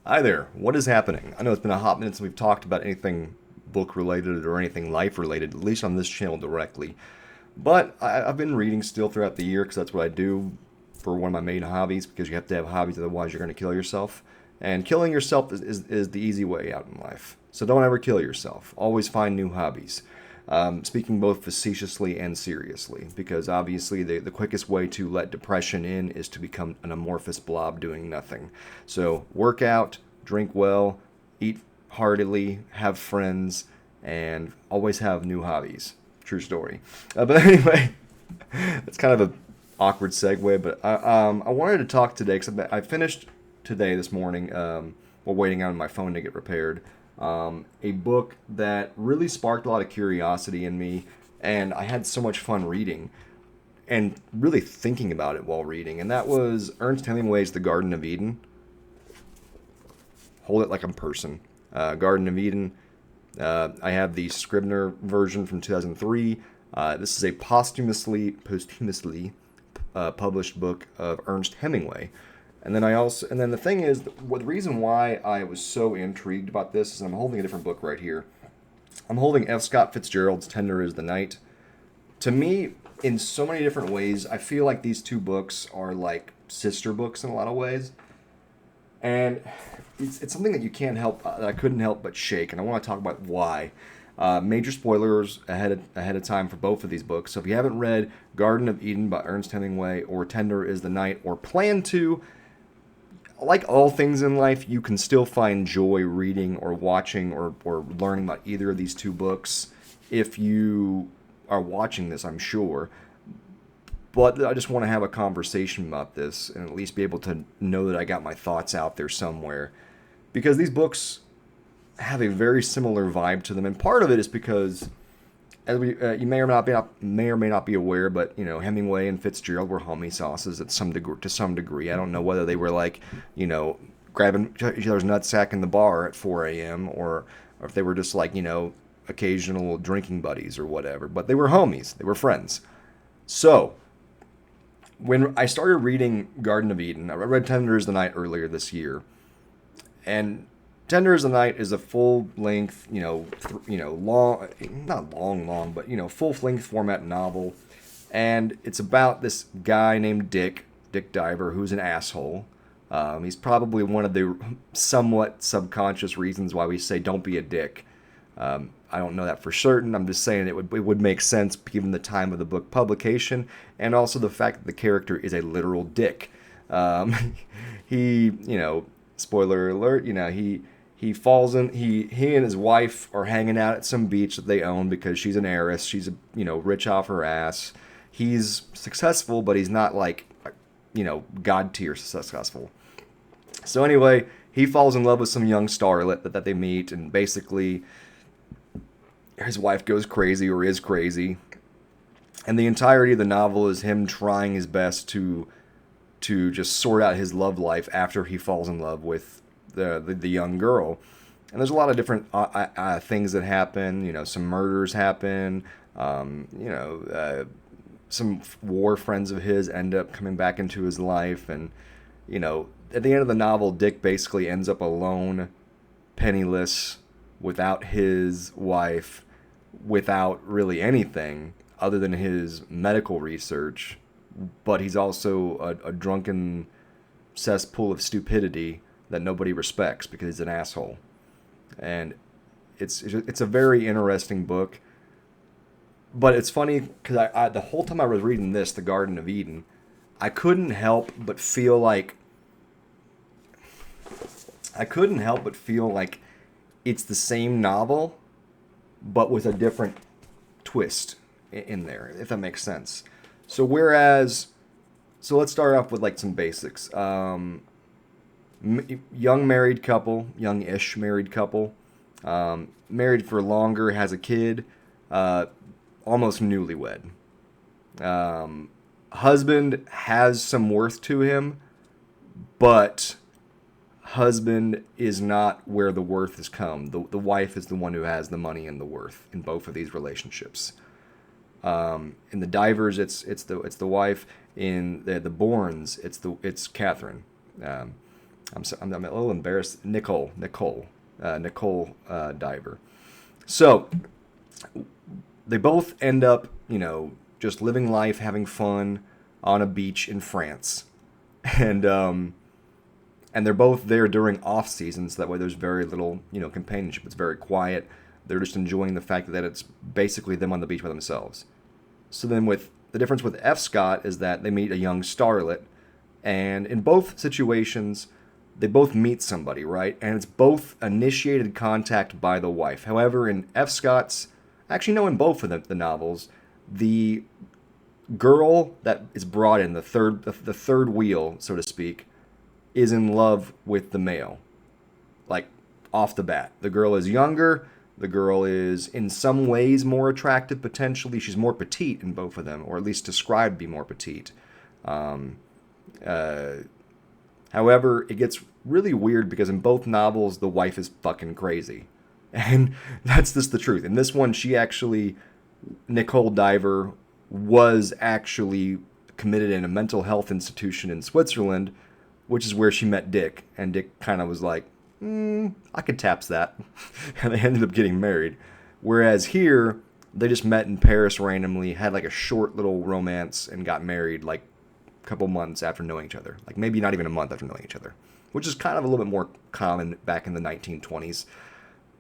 Hi there. What is happening? I know it's been a hot minute since we've talked about anything book related or anything life related, at least on this channel directly. But I've been reading still throughout the year because that's what I do for one of my main hobbies because you have to have hobbies, otherwise, you're going to kill yourself. And killing yourself is the easy way out in life. So don't ever kill yourself. Always find new hobbies. Speaking both facetiously and seriously, because obviously the quickest way to let depression in is to become an amorphous blob doing nothing. So work out, drink well, eat heartily, have friends, and always have new hobbies. True story. But anyway, it's kind of an awkward segue, but I wanted to talk today because I finished today this morning while waiting on my phone to get repaired. A book that really sparked a lot of curiosity in me, and I had so much fun reading and really thinking about it while reading, and that was Ernest Hemingway's The Garden of Eden. Hold it like a person. Garden of Eden. I have the Scribner version from 2003. This is a posthumously published book of Ernest Hemingway. And then the thing is, the reason why I was so intrigued about this is I'm holding a different book right here. I'm holding F. Scott Fitzgerald's Tender is the Night. To me, in so many different ways, I feel like these two books are like sister books in a lot of ways. And it's something that you can't help, that I couldn't help but shake, and I want to talk about why. Major spoilers ahead of time for both of these books. So if you haven't read Garden of Eden by Ernest Hemingway or Tender is the Night or plan to, like all things in life, you can still find joy reading or watching or learning about either of these two books if you are watching this, I'm sure. But I just want to have a conversation about this and at least be able to know that I got my thoughts out there somewhere. Because these books have a very similar vibe to them, and part of it is because, as you may or may not be aware, but Hemingway and Fitzgerald were homie sauces at some degree. To some degree, I don't know whether they were like grabbing each other's nutsack in the bar at 4 a.m. or if they were just like occasional drinking buddies or whatever. But they were homies. They were friends. So when I started reading Garden of Eden, I read Tender is the Night earlier this year, and Tender is the Night is a full length, long, not long, but full length format novel, and it's about this guy named Dick Diver, who's an asshole. He's probably one of the somewhat subconscious reasons why we say don't be a dick. I don't know that for certain. I'm just saying it would make sense given the time of the book publication, and also the fact that the character is a literal dick. He, spoiler alert, he falls in. He and his wife are hanging out at some beach that they own because she's an heiress. She's rich off her ass. He's successful, but he's not like god tier successful. So anyway, he falls in love with some young starlet that they meet, and basically his wife goes crazy or is crazy, and the entirety of the novel is him trying his best to just sort out his love life after he falls in love with the young girl. And there's a lot of different things that happen. Some murders happen. Some war friends of his end up coming back into his life, and at the end of the novel, Dick basically ends up alone, penniless, without his wife, without really anything other than his medical research. But he's also a drunken cesspool of stupidity that nobody respects because he's an asshole. And it's a very interesting book. But it's funny because I the whole time I was reading this, The Garden of Eden, I couldn't help but feel like it's the same novel, but with a different twist in there, if that makes sense. So let's start off with like some basics. Young married couple, young-ish married couple, married for longer, has a kid, almost newlywed. Husband has some worth to him, but husband is not where the worth has come. The wife is the one who has the money and the worth in both of these relationships. In the Divers, it's the wife. In the Bournes, it's Catherine. I'm a little embarrassed. Nicole Diver. So they both end up, just living life, having fun on a beach in France, and they're both there during off seasons. So that way, there's very little, companionship. It's very quiet. They're just enjoying the fact that it's basically them on the beach by themselves. So then, with the difference with F. Scott is that they meet a young starlet, and in both situations, they both meet somebody, right? And it's both initiated contact by the wife. However, in F. Scott's, actually, no, in both of the novels, the girl that is brought in, the third wheel, so to speak, is in love with the male, like off the bat. The girl is younger. The girl is in some ways more attractive potentially. She's more petite in both of them, or at least described to be more petite. However, it gets really weird because in both novels, the wife is fucking crazy. And that's just the truth. In this one, Nicole Diver was actually committed in a mental health institution in Switzerland, which is where she met Dick. And Dick kind of was like, I could taps that. And they ended up getting married. Whereas here, they just met in Paris randomly, had like a short little romance, and got married like a couple months after knowing each other. Like maybe not even a month after knowing each other. Which is kind of a little bit more common back in the 1920s.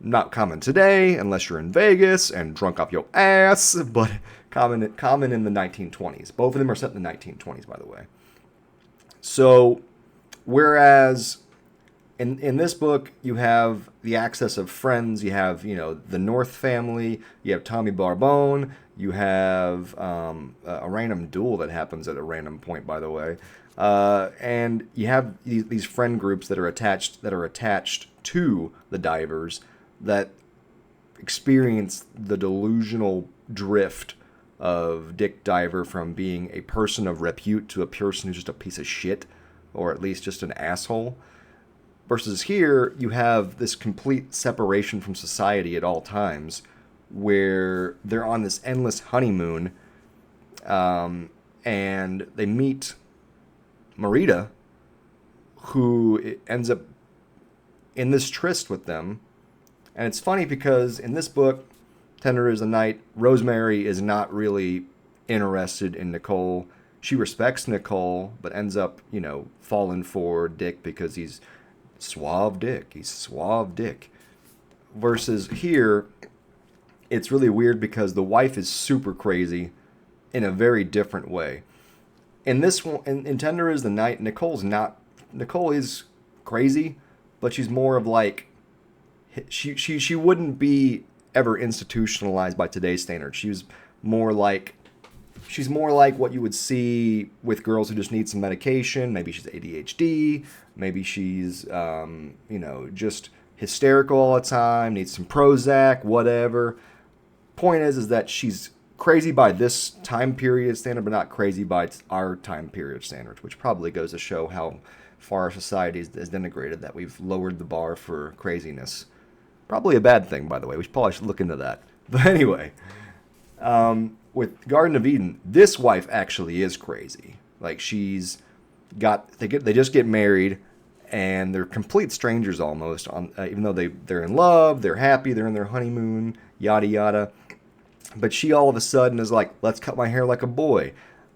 Not common today, unless you're in Vegas and drunk off your ass, but common in the 1920s. Both of them are set in the 1920s, by the way. So, whereas in this book, you have the access of friends. You have, the North family. You have Tommy Barbone. You have a random duel that happens at a random point, by the way. And you have these friend groups that are attached to the divers that experience the delusional drift of Dick Diver from being a person of repute to a person who's just a piece of shit, or at least just an asshole. Versus here, you have this complete separation from society at all times, where they're on this endless honeymoon, and they meet Marita, who ends up in this tryst with them. And it's funny because in this book, Tender is the Night, Rosemary is not really interested in Nicole. She respects Nicole, but ends up, falling for Dick because he's suave Dick. He's suave Dick. Versus here, it's really weird because the wife is super crazy in a very different way. In this one, in Tender is the Night, Nicole is crazy, but she's more of like, she wouldn't be ever institutionalized by today's standards. She's more like what you would see with girls who just need some medication. Maybe she's ADHD. Maybe she's, just hysterical all the time, needs some Prozac, whatever. Point is that she's crazy by this time period standard, but not crazy by our time period standards, which probably goes to show how far our society is denigrated, that we've lowered the bar for craziness. Probably a bad thing, by the way. We probably should look into that. But anyway, with Garden of Eden, this wife actually is crazy. Like they just get married, and they're complete strangers almost. Even though they're in love, they're happy, they're in their honeymoon, yada yada. But she all of a sudden is like, let's cut my hair like a boy.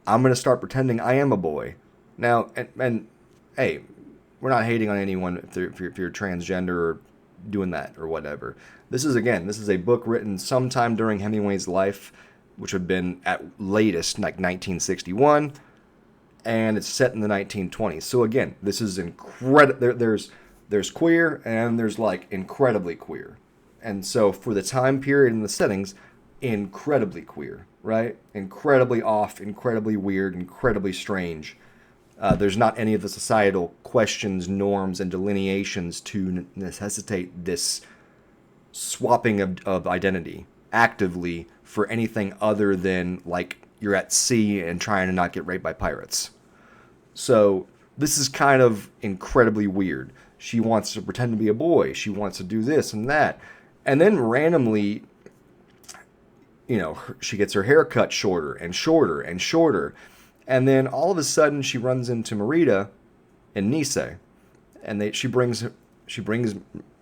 I'm going to start pretending I am a boy. Now, and hey, we're not hating on anyone if you're transgender or doing that or whatever. This is a book written sometime during Hemingway's life, which would have been at latest like 1961, and it's set in the 1920s. So again, this is incredible. There's queer and there's like incredibly queer. And so for the time period and the settings, incredibly queer, right? Incredibly off, incredibly weird, incredibly strange. There's not any of the societal questions, norms, and delineations to necessitate this swapping of identity actively for anything other than like you're at sea and trying to not get raped by pirates. So this is kind of incredibly weird. She wants to pretend to be a boy. She wants to do this and that. And then randomly, she gets her hair cut shorter and shorter and shorter. And then all of a sudden she runs into Marita in Nice. and she brings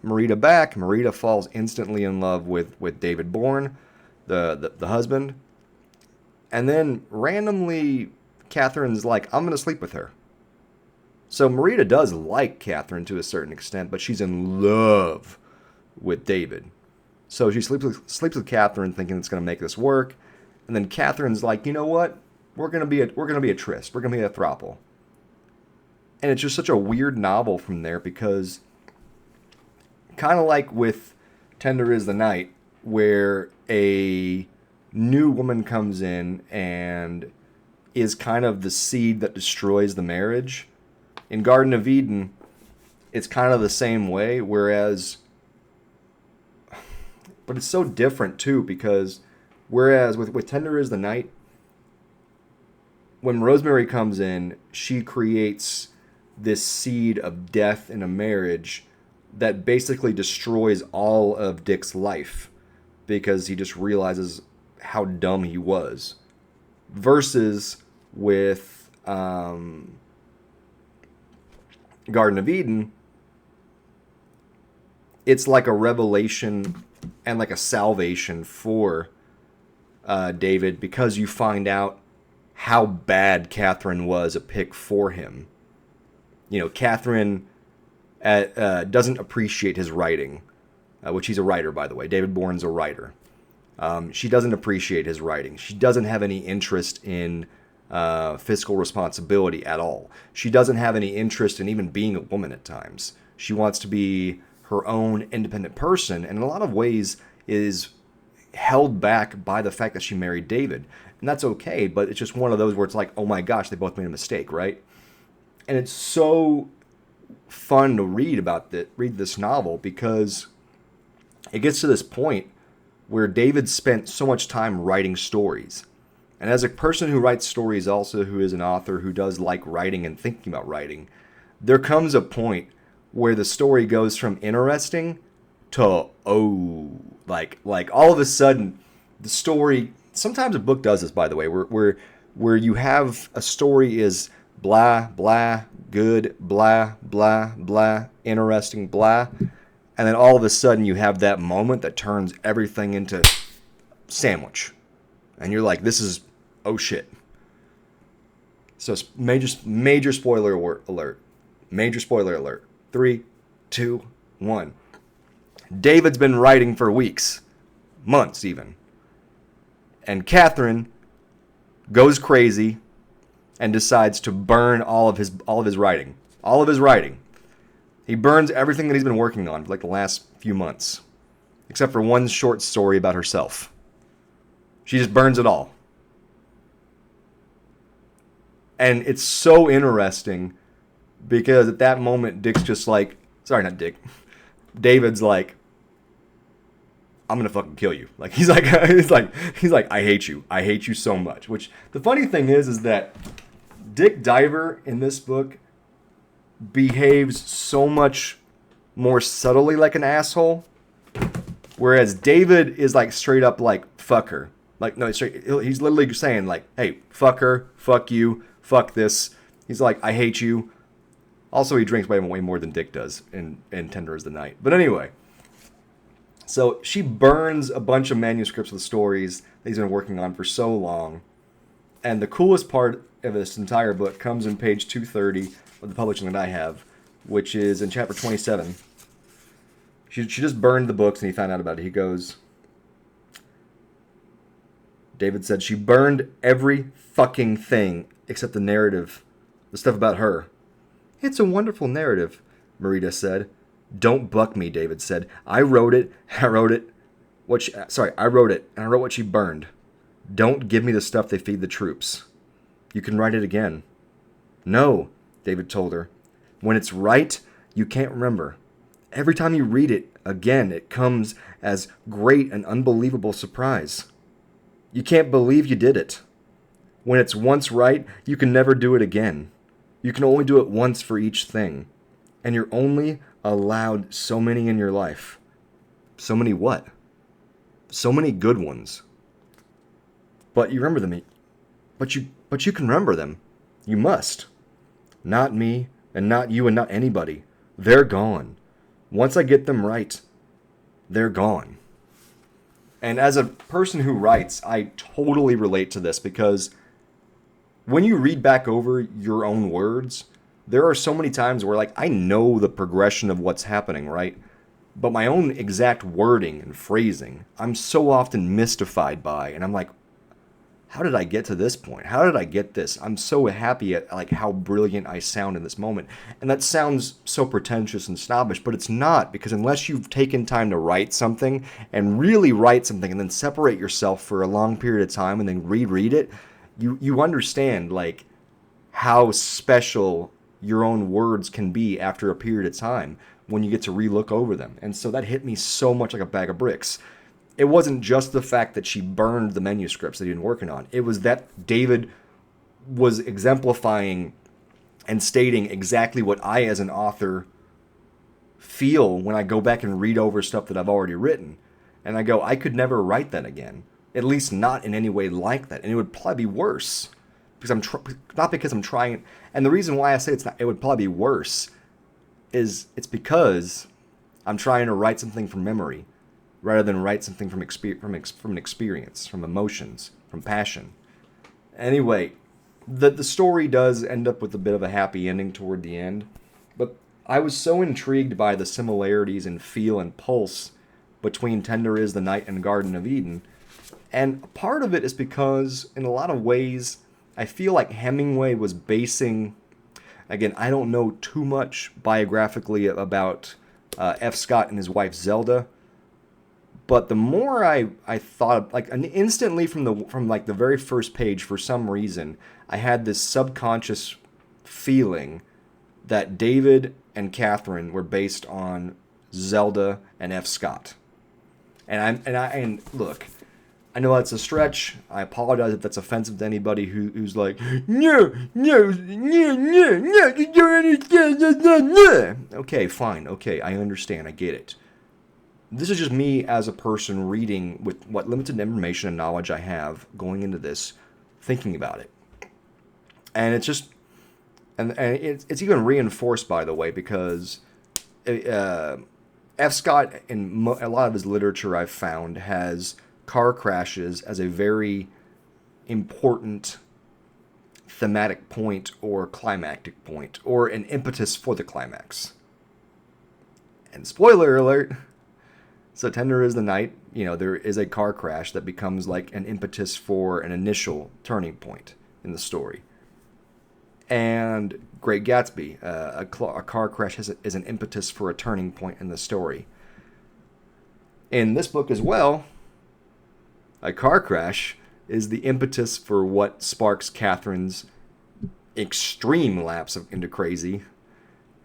Marita back. Marita falls instantly in love with David Bourne, the husband. And then randomly, Catherine's like, I'm going to sleep with her. So Marita does like Catherine to a certain extent, but she's in love with David. So she sleeps with Catherine, thinking it's going to make this work. And then Catherine's like, you know what? We're going to be a tryst. We're going to be a throuple. And it's just such a weird novel from there, because kind of like with Tender is the Night, where a new woman comes in and is kind of the seed that destroys the marriage. In Garden of Eden, it's kind of the same way, but it's so different too, because whereas with Tender is the Night, when Rosemary comes in, she creates this seed of death in a marriage that basically destroys all of Dick's life, because he just realizes how dumb he was. Versus with Garden of Eden, it's like a revelation and like a salvation for David, because you find out how bad Catherine was a pick for him. You know, Catherine doesn't appreciate his writing, which he's a writer, by the way. David Bourne's a writer. She doesn't appreciate his writing. She doesn't have any interest in fiscal responsibility at all. She doesn't have any interest in even being a woman at times. She wants to be her own independent person, and in a lot of ways is held back by the fact that she married David. And that's okay, but it's just one of those where it's like, oh my gosh, they both made a mistake, right? And it's so fun to read this novel, because it gets to this point where David spent so much time writing stories. And as a person who writes stories also, who is an author who does like writing and thinking about writing, there comes a point where the story goes from interesting to, like all of a sudden the story, sometimes a book does this, by the way, where you have a story is blah, blah, good, blah, blah, blah, interesting, blah. And then all of a sudden you have that moment that turns everything into sandwich. And you're like, this is, oh shit. So major spoiler alert. Major spoiler alert. 3, 2, 1. David's been writing for weeks. Months even. And Catherine goes crazy and decides to burn all of his writing. All of his writing. He burns everything that he's been working on for like the last few months. Except for one short story about herself. She just burns it all. And it's so interesting, because at that moment, Dick's just like, sorry, not Dick. David's like, I'm gonna fucking kill you. Like he's like, I hate you. I hate you so much. Which the funny thing is that Dick Diver in this book behaves so much more subtly like an asshole, whereas David is like straight up like fuck her. Like no, he's literally saying like, hey, fuck her, fuck you, fuck this. He's like, I hate you. Also, he drinks way more than Dick does in Tender is the Night. But anyway, so she burns a bunch of manuscripts of the stories that he's been working on for so long. And the coolest part of this entire book comes in page 230 of the publishing that I have, which is in chapter 27. She just burned the books, and he found out about it. He goes, David said, she burned every fucking thing except the narrative, the stuff about her. It's a wonderful narrative, Marita said. Don't buck me, David said. I wrote it, and I wrote it, and I wrote what she burned. Don't give me the stuff they feed the troops. You can write it again. No, David told her. When it's right, you can't remember. Every time you read it again, it comes as great and unbelievable surprise. You can't believe you did it. When it's once right, you can never do it again. You can only do it once for each thing. And you're only allowed so many in your life. So many what? So many good ones. But you remember them. But you can remember them. You must. Not me, and not you, and not anybody. they're gone. Once I get them right, they're gone. And as a person who writes, I totally relate to this because when you read back over your own words, there are so many times where, like, I know the progression of what's happening, right? But my own exact wording and phrasing, I'm so often mystified by, and I'm like, how did I get to this point? How did I get this? I'm so happy at like how brilliant I sound in this moment. And that sounds so pretentious and snobbish, but it's not, because unless you've taken time to write something and really write something and then separate yourself for a long period of time and then reread it, you understand like how special your own words can be after a period of time when you get to relook over them. And so that hit me so much like a bag of bricks. It wasn't just the fact that she burned the manuscripts that he'd been working on. It was that David was exemplifying and stating exactly what I, as an author, feel when I go back and read over stuff that I've already written. And I go, I could never write that again. At least not in any way like that. And it would probably be worse. Because not because I'm trying. And the reason why I say it would probably be worse is it's because I'm trying to write something from memory rather than write something from an experience, from emotions, from passion. Anyway, the story does end up with a bit of a happy ending toward the end, but I was so intrigued by the similarities in feel and pulse between Tender Is the Night and Garden of Eden, and part of it is because, in a lot of ways, I feel like Hemmingway was basing, again, I don't know too much biographically about F. Scott and his wife Zelda, but the more I thought, like, instantly from the very first page, for some reason, I had this subconscious feeling that David and Catherine were based on Zelda and F. Scott. And look, I know that's a stretch. I apologize if that's offensive to anybody who's like, no, you don't understand. Okay, fine. Okay, I understand. I get it. This is just me as a person reading with what limited information and knowledge I have going into this, thinking about it. And it's just, and it's even reinforced, by the way, because F. Scott, in a lot of his literature I've found, has car crashes as a very important thematic point or climactic point, or an impetus for the climax. And spoiler alert, so Tender Is the Night, there is a car crash that becomes like an impetus for an initial turning point in the story. And Great Gatsby, a car crash is an impetus for a turning point in the story. In this book as well, a car crash is the impetus for what sparks Catherine's extreme lapse into crazy.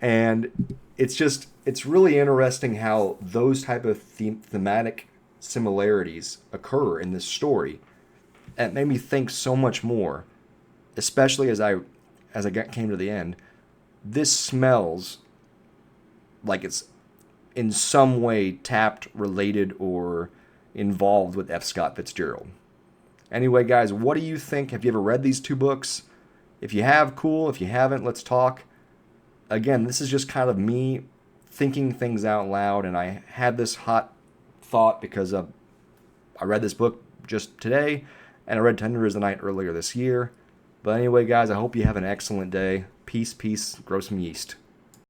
And it's really interesting how those type of thematic similarities occur in this story. It made me think so much more, especially as I came to the end. This smells like it's in some way tapped, related, or involved with F. Scott Fitzgerald. Anyway, guys, what do you think? Have you ever read these two books? If you have, cool. If you haven't, let's talk. Again, this is just kind of me thinking things out loud, and I had this hot thought because I read this book just today, and I read Tender Is the Night earlier this year. But anyway, guys, I hope you have an excellent day. Peace, grow some yeast.